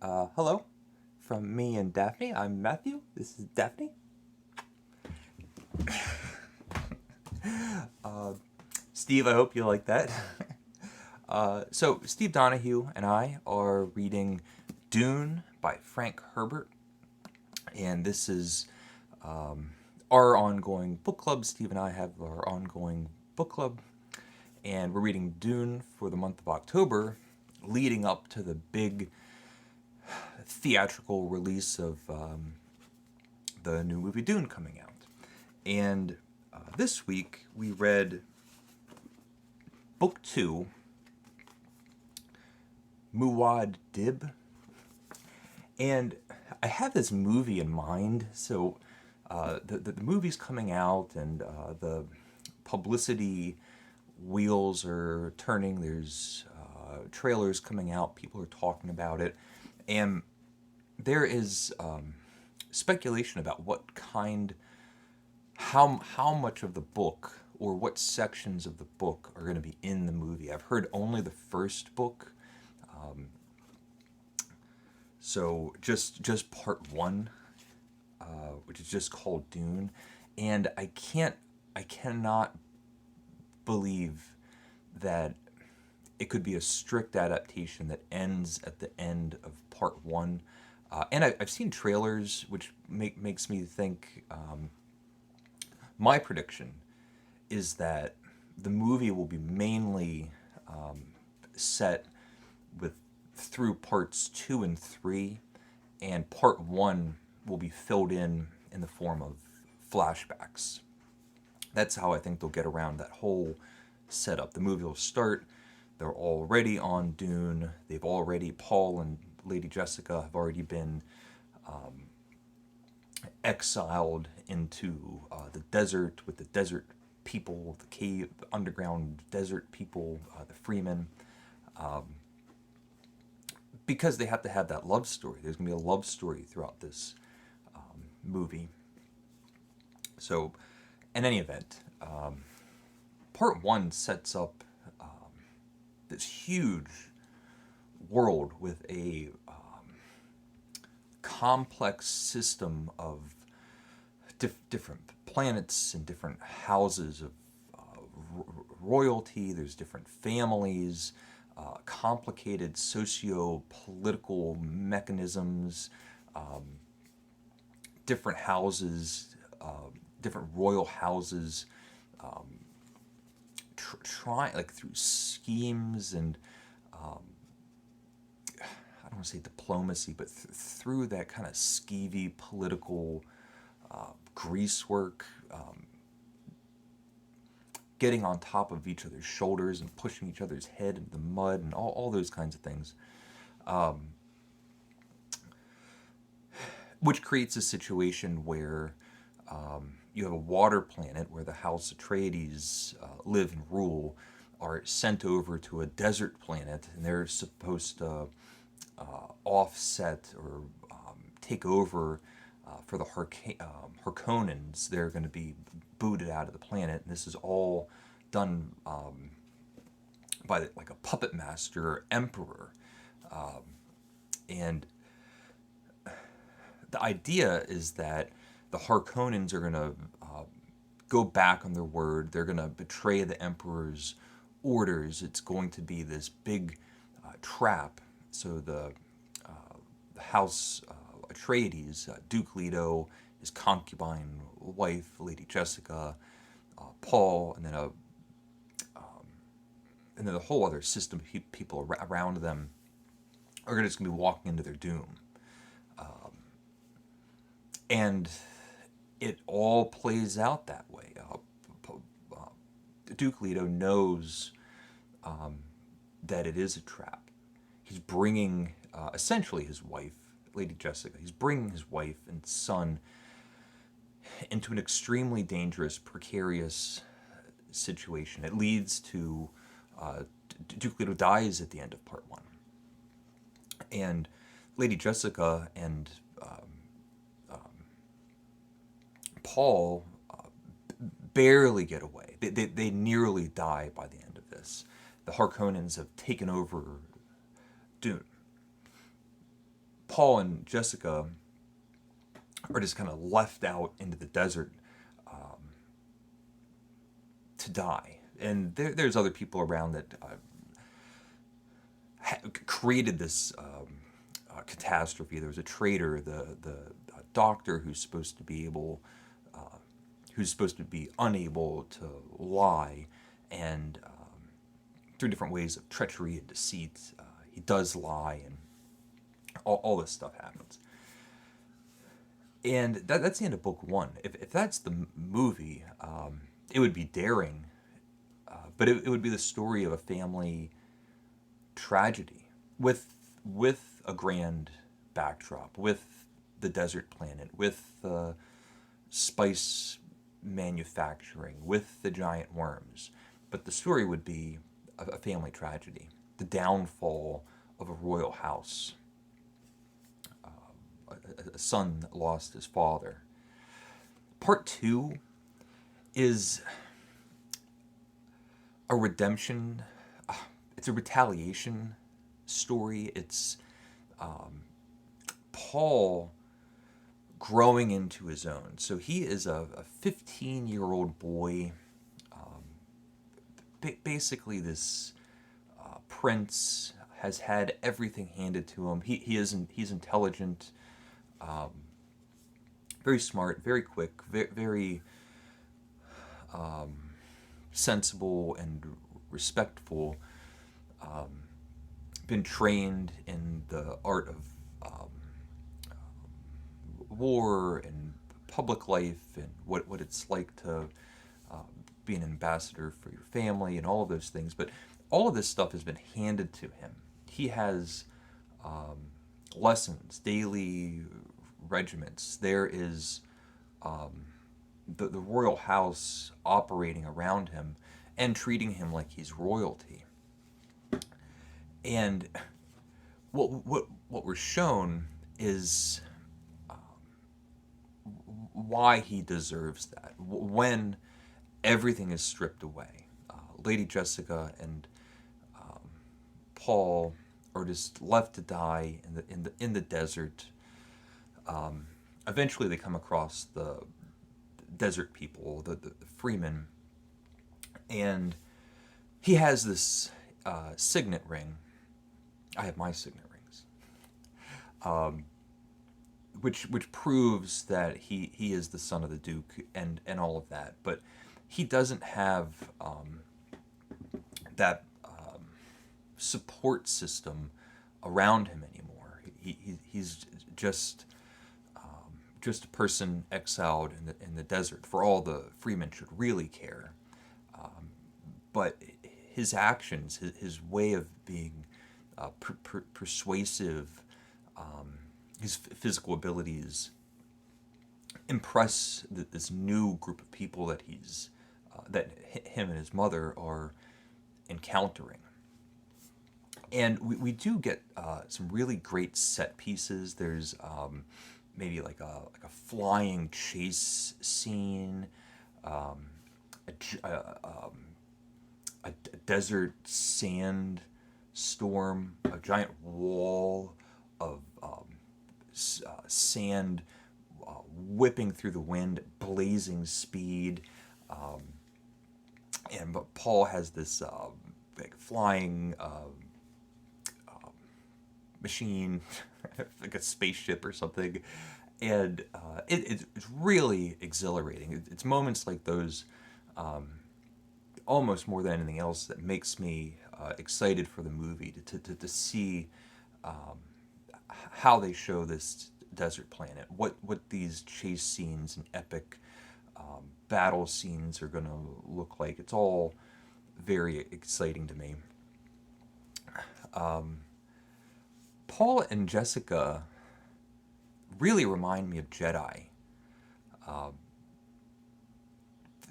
Hello from me and Daphne. I'm Matthew. This is Daphne. Steve, I hope you like that. So, Steve Donahue and I are reading Dune by Frank Herbert, and this is our ongoing book club. Steve and I have our ongoing book club, and we're reading Dune for the month of October, leading up to the big theatrical release of the new movie Dune coming out. And this week we read book 2, Muad'Dib. And I have this movie in mind, so the movie's coming out, and the publicity wheels are turning. There's trailers coming out, people are talking about it, and there is speculation about how much of the book or what sections of the book are going to be in the movie. I've heard only the first book, so just part one, which is just called Dune, and I cannot believe that it could be a strict adaptation that ends at the end of part one. And I've seen trailers, which makes me think. My prediction is that the movie will be mainly set with through parts 2 and 3, and part 1 will be filled in the form of flashbacks. That's how I think they'll get around that whole setup. The movie will start. They're already on Dune. Paul and Lady Jessica have already been exiled into the desert with the desert people, the cave, the underground desert people, the Freemen, because they have to have that love story. There's going to be a love story throughout this movie. So, in any event, part 1 sets up this huge world with a complex system of different planets and different houses of royalty. There's different families, complicated socio-political mechanisms, different houses, different royal houses, trying like through schemes and I don't want to say diplomacy, but through that kind of skeevy political greasework, getting on top of each other's shoulders and pushing each other's head into the mud and all those kinds of things, which creates a situation where you have a water planet where the House Atreides live and rule, are sent over to a desert planet, and they're supposed to offset or take over for the Harkonnens. They're going to be booted out of the planet, and this is all done by like a puppet master emperor. And the idea is that the Harkonnens are going to go back on their word. They're going to betray the emperor's orders. It's going to be this big trap. So the House Atreides, Duke Leto, his concubine wife, Lady Jessica, Paul, and then the whole other system of people around them are just going to be walking into their doom. And it all plays out that way. Duke Leto knows that it is a trap. He's bringing essentially his wife, Lady Jessica, he's bringing his wife and son into an extremely dangerous, precarious situation. It leads to Duke Leto dies at the end of part 1. And Lady Jessica and Paul barely get away. They nearly die by the end of this. The Harkonnens have taken over Dune. Paul and Jessica are just kind of left out into the desert to die. And there's other people around that created this catastrophe. There was a traitor, the doctor who's supposed to be unable to lie, and through different ways of treachery and deceit, he does lie, and all this stuff happens. And that's the end of book one. If that's the movie, it would be daring, but it would be the story of a family tragedy with a grand backdrop, with the desert planet, with spice manufacturing, with the giant worms. But the story would be a family tragedy, the downfall of a royal house, a son that lost his father. Part two is a redemption. It's a retaliation story. It's Paul growing into his own. So he is a 15-year-old boy, basically this prince, has had everything handed to him. He's intelligent, very smart, very quick, very sensible and respectful. Been trained in the art of war and public life, and what it's like to be an ambassador for your family and all of those things. But all of this stuff has been handed to him. He has lessons, daily regiments. There is the royal house operating around him and treating him like he's royalty. And what we're shown is why he deserves that. When everything is stripped away, Lady Jessica and Paul are just left to die in the desert. Eventually, they come across the desert people, the freemen, and he has this signet ring. I have my signet rings, which proves that he is the son of the Duke and all of that. But he doesn't have that support system around him anymore. He's just a person exiled in the desert. For all the freemen should really care, but his actions, his way of being persuasive, his physical abilities impress this new group of people that him and his mother are encountering. And we do get some really great set pieces. There's maybe like a flying chase scene, a desert sand storm, a giant wall of sand whipping through the wind, blazing speed. But Paul has this flying machine, like a spaceship or something, and it's really exhilarating. It's moments like those, almost more than anything else, that makes me excited for the movie to see how they show this desert planet, what these chase scenes and epic battle scenes are going to look like. It's all very exciting to me. Paul and Jessica really remind me of Jedi.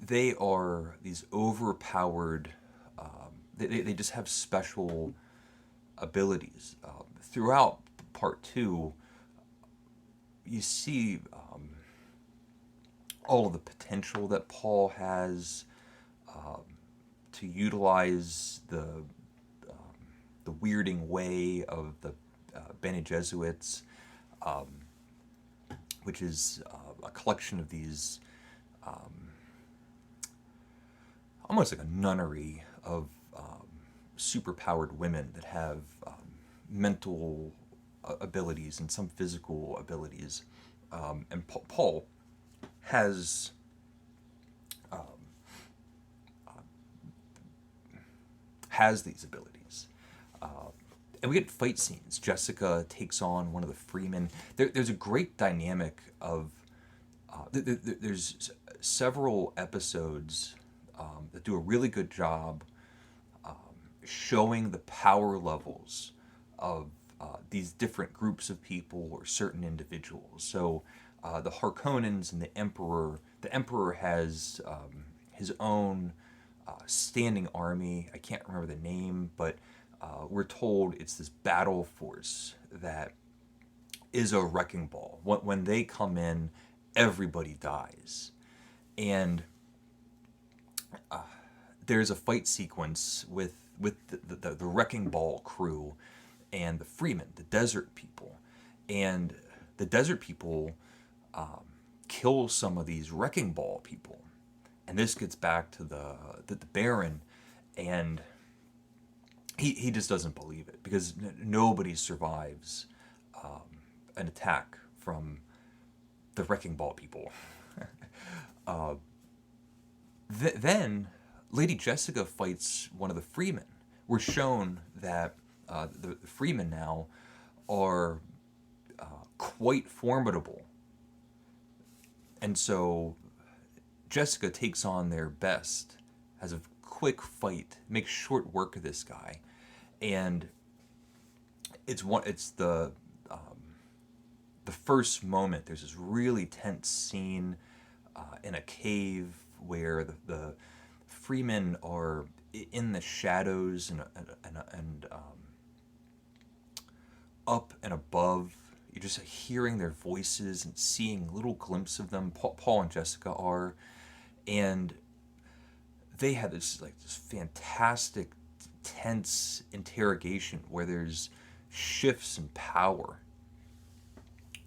They are these overpowered, they just have special abilities. Throughout part two, you see all of the potential that Paul has to utilize the weirding way of the Bene Gesserit, which is a collection of these almost like a nunnery of superpowered women that have mental abilities and some physical abilities. And Paul has these abilities. And we get fight scenes. Jessica takes on one of the Freemen. There's a great dynamic of. There's several episodes that do a really good job showing the power levels of these different groups of people or certain individuals. So the Harkonnens and the Emperor. The Emperor has his own standing army. I can't remember the name, but we're told it's this battle force that is a wrecking ball. When they come in, everybody dies. And there's a fight sequence with the wrecking ball crew and the Freemen, the desert people. And the desert people kill some of these wrecking ball people. And this gets back to the Baron, and he just doesn't believe it because nobody survives an attack from the wrecking ball people. Then Lady Jessica fights one of the Freemen. We're shown that the Freemen now are quite formidable, and so Jessica takes on their best, has a quick fight, makes short work of this guy, and it's the first moment. There's this really tense scene in a cave where the Freemen are in the shadows and up and above. You're just hearing their voices and seeing little glimpses of them. Paul and Jessica are, and they have this fantastic tense interrogation where there's shifts in power.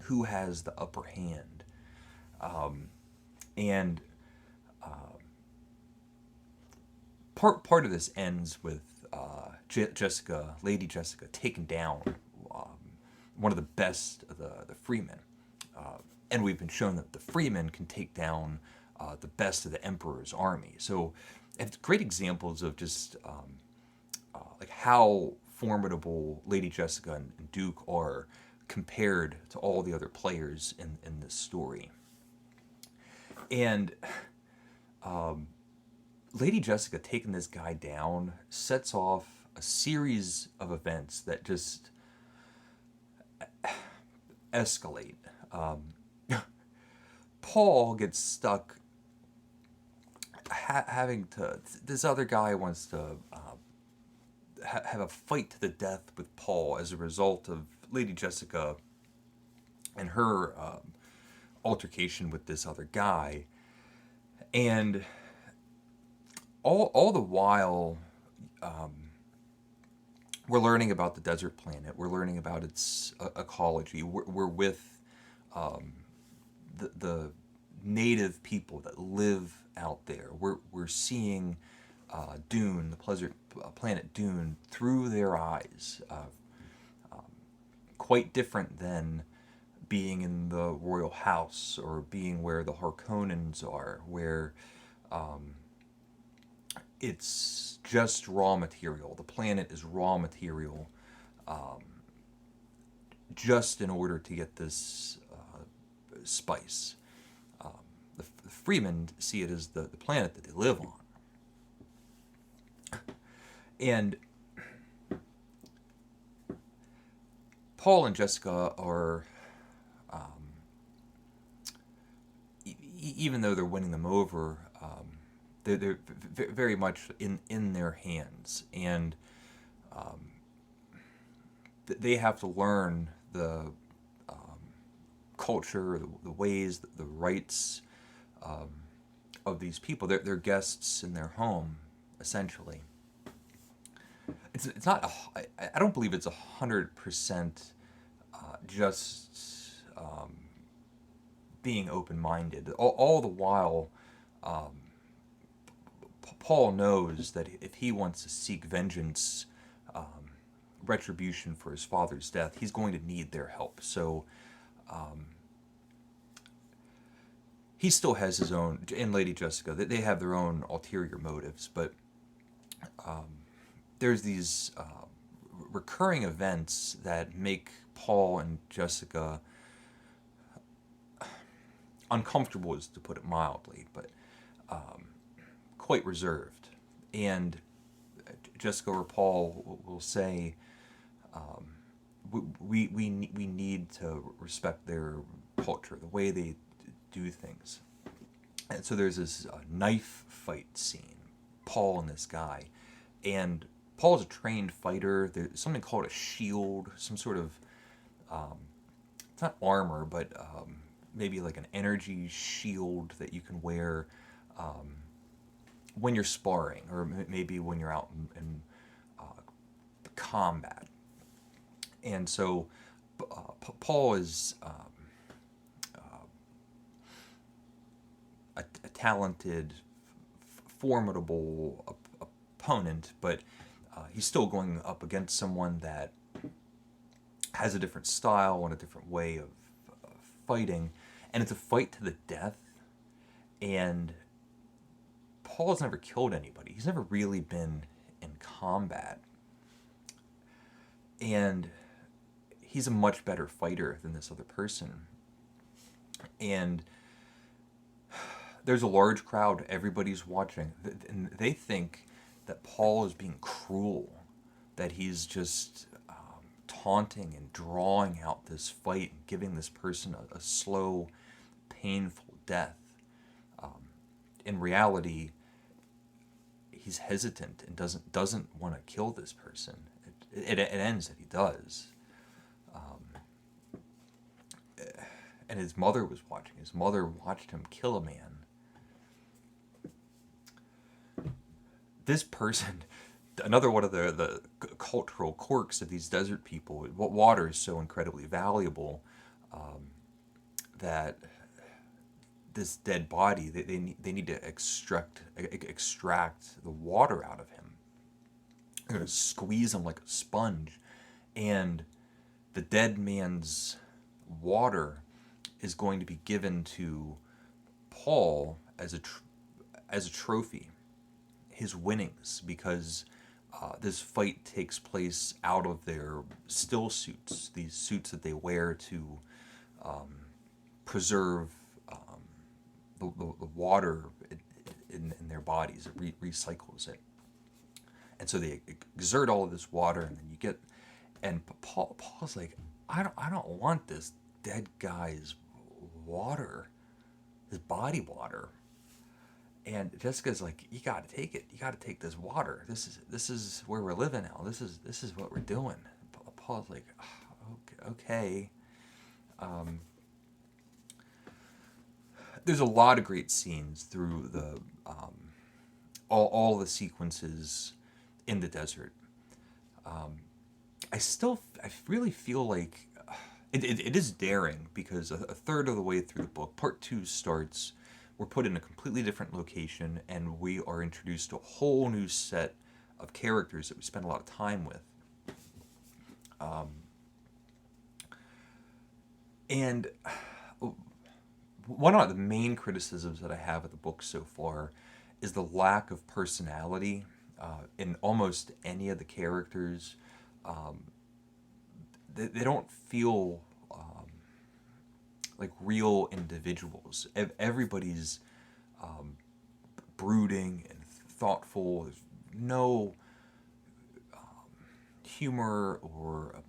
Who has the upper hand? And part of this ends with Lady Jessica, taking down one of the best of the Freemen. And we've been shown that the Freemen can take down the best of the Emperor's army. So it's great examples of just like how formidable Lady Jessica and Duke are compared to all the other players in this story. And Lady Jessica taking this guy down sets off a series of events that just escalate. Paul gets stuck having to. This other guy wants to have a fight to the death with Paul as a result of Lady Jessica and her altercation with this other guy. And all the while, we're learning about the desert planet. We're learning about its ecology. We're with the native people that live out there. We're seeing Dune, planet Dune, through their eyes. Quite different than being in the royal house or being where the Harkonnens are, where it's just raw material. The planet is raw material, just in order to get this spice. The Freemen see it as the planet that they live on. And Paul and Jessica are, even though they're winning them over, they're very much in their hands, and they have to learn the culture, the ways, the rights of these people. They're guests in their home, essentially. It's not. I don't believe it's 100% just being open-minded. All the while, Paul knows that if he wants to seek vengeance, retribution for his father's death, he's going to need their help. So he still has his own, and Lady Jessica, they have their own ulterior motives, but there's these recurring events that make Paul and Jessica uncomfortable, is to put it mildly, but quite reserved. And Jessica or Paul will say, we need to respect their culture, the way they do things. And so there's this knife fight scene, Paul and this guy. And Paul's a trained fighter. There's something called a shield, some sort of, it's not armor, but maybe like an energy shield that you can wear when you're sparring, or maybe when you're out in combat. And so Paul is a talented, formidable opponent, but he's still going up against someone that has a different style and a different way of fighting, and it's a fight to the death. And Paul's never killed anybody. He's never really been in combat, and he's a much better fighter than this other person. And there's a large crowd, everybody's watching, and they think that Paul is being cruel, that he's just taunting and drawing out this fight and giving this person a slow, painful death. In reality, he's hesitant and doesn't want to kill this person. It ends that he does. And his mother was watching. His mother watched him kill a man. This person, another one of the cultural quirks of these desert people, water is so incredibly valuable that this dead body, they need to extract the water out of him. They're going to squeeze him like a sponge. And the dead man's water is going to be given to Paul as a trophy, his winnings, because this fight takes place out of their still suits, these suits that they wear to preserve the water in their bodies. It recycles it. And so they exert all of this water, and then you get, and Paul's like, I don't want this dead guy's water, his body water. And Jessica's like, you got to take it. You got to take this water. This is where we're living now. This is what we're doing. Paul's like, oh, okay. There's a lot of great scenes through the all the sequences in the desert. I really feel like it is daring, because a third of the way through the book, part 2 starts. We're put in a completely different location, and we are introduced to a whole new set of characters that we spend a lot of time with. And one of the main criticisms that I have of the book so far is the lack of personality in almost any of the characters. They don't feel like real individuals. Everybody's brooding and thoughtful. There's no humor or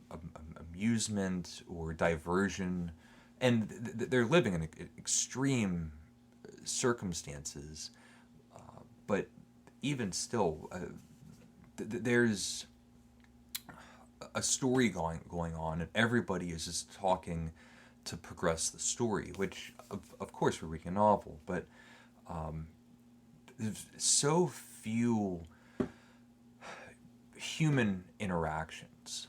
amusement or diversion, and they're living in extreme circumstances. But even still, there's a story going on, and everybody is just talking to progress the story, which of course we're reading a novel, but there's so few human interactions.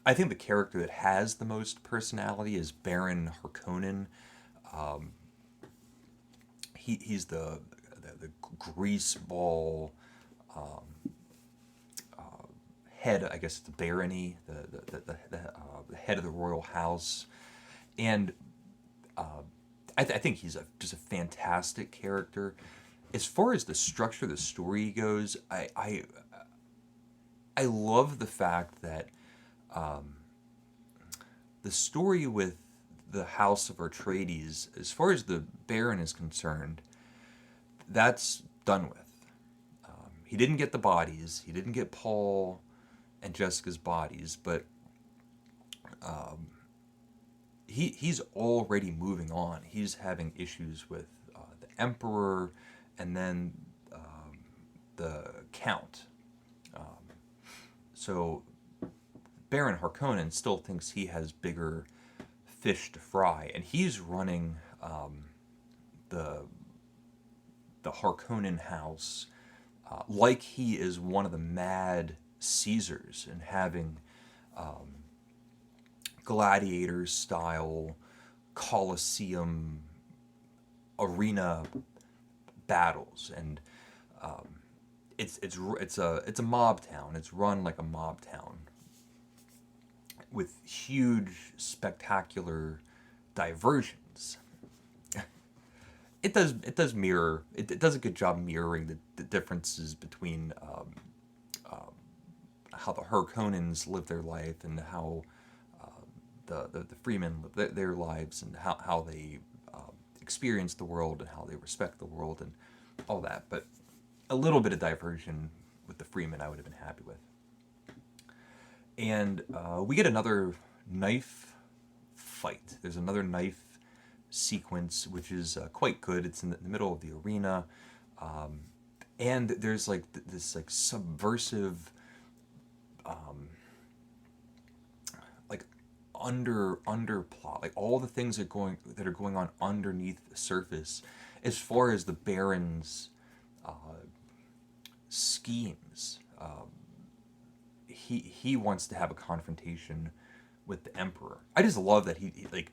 I think the character that has the most personality is Baron Harkonnen. He's the grease ball head, I guess, the barony, the head of the royal house, and I think he's just a fantastic character. As far as the structure of the story goes, I love the fact that the story with the House of Atreides, as far as the Baron is concerned, that's done with. He didn't get the bodies. He didn't get Paul and Jessica's bodies, but he's already moving on. He's having issues with the Emperor, and then the Count. So Baron Harkonnen still thinks he has bigger fish to fry, and he's running the Harkonnen house like he is one of the mad Caesars, and having gladiator style Colosseum arena battles, and it's a mob town. It's run like a mob town with huge spectacular diversions. It does mirror, it does a good job mirroring the differences between how the Harkonnens live their life, and how the freemen live their lives, and how they experience the world, and how they respect the world, and all that. But a little bit of diversion with the freemen I would have been happy with. And we get another knife fight. There's another knife sequence, which is quite good. It's in the middle of the arena, and there's like this like subversive, like underplot, like all the things that are going on underneath the surface, as far as the Baron's schemes. He wants to have a confrontation with the Emperor. I just love that he like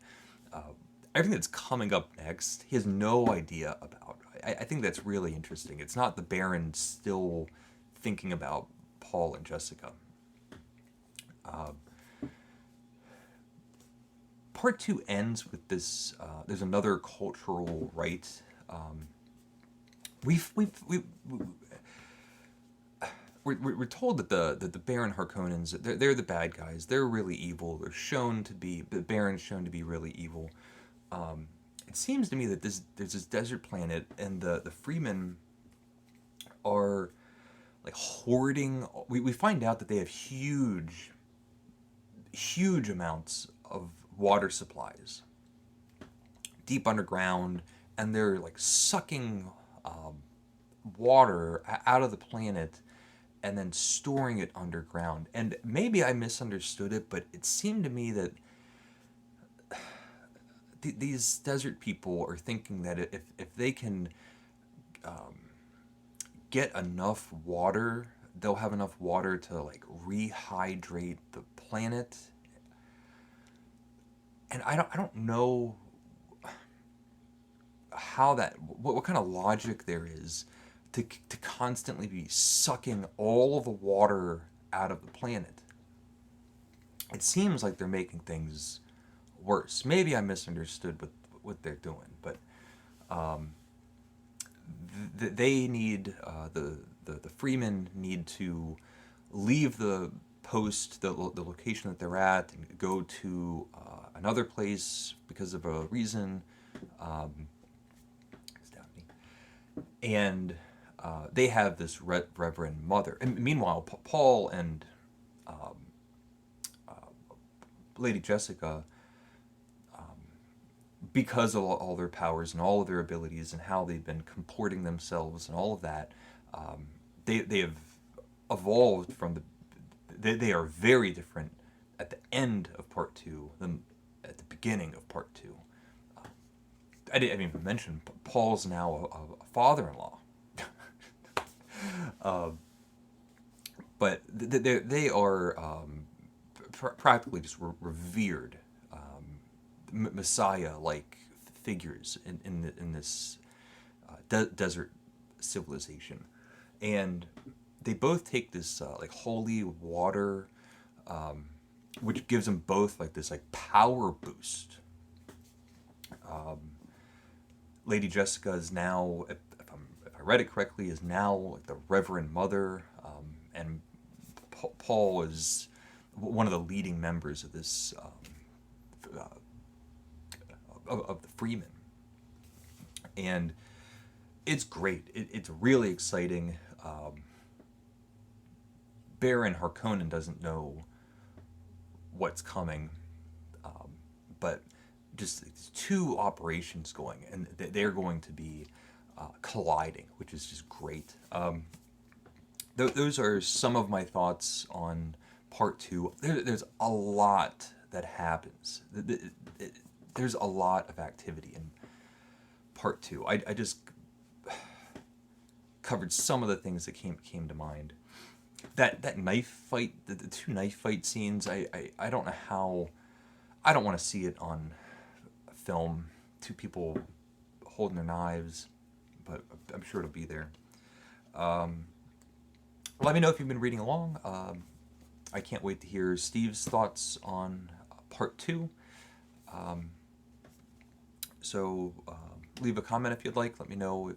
everything that's coming up next, he has no idea about. I think that's really interesting. It's not the Baron still thinking about Paul and Jessica. Part two ends with this. There's another cultural rite. We're told that the Baron Harkonnens, they're the bad guys. They're really evil. The Baron's shown to be really evil. It seems to me that there's this desert planet, and the freemen are like hoarding. We find out that they have huge amounts of water supplies deep underground, and they're like sucking water out of the planet and then storing it underground. And maybe I misunderstood it, but it seemed to me that these desert people are thinking that if they can get enough water, they'll have enough water to like rehydrate the planet. And I don't know how what kind of logic there is to constantly be sucking all of the water out of the planet. It seems like they're making things worse. Maybe I misunderstood what they're doing, but they need the freemen need to leave the post, the location that they're at, and go to another place because of a reason. And they have this Reverend Mother. And meanwhile, Paul and Lady Jessica, because of all their powers and all of their abilities and how they've been comporting themselves and all of that, they have evolved from they are very different at the end of part two than at the beginning of part two. I didn't even mention Paul's now a father-in-law. But they are practically just revered Messiah-like figures in this desert civilization, and they both take this like holy water, which gives them both like this like power boost. Lady Jessica is now, if I read it correctly, is now like the Reverend Mother, and Paul is one of the leading members of this of the Freemen, and it's great. It's really exciting. Baron Harkonnen doesn't know what's coming, but just two operations going, and they're going to be colliding, which is just great. Those are some of my thoughts on part two. There's a lot that happens. There's a lot of activity in part two. I just covered some of the things that came to mind. That knife fight, the two knife fight scenes, I don't know how. I don't want to see it on film. Two people holding their knives, but I'm sure it'll be there. Let me know if you've been reading along. I can't wait to hear Steve's thoughts on part two. So leave a comment if you'd like. Let me know if,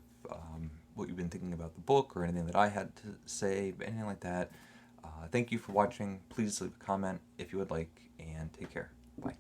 what you've been thinking about the book or anything that I had to say, anything like that. Thank you for watching. Please leave a comment if you would like, and take care. Bye.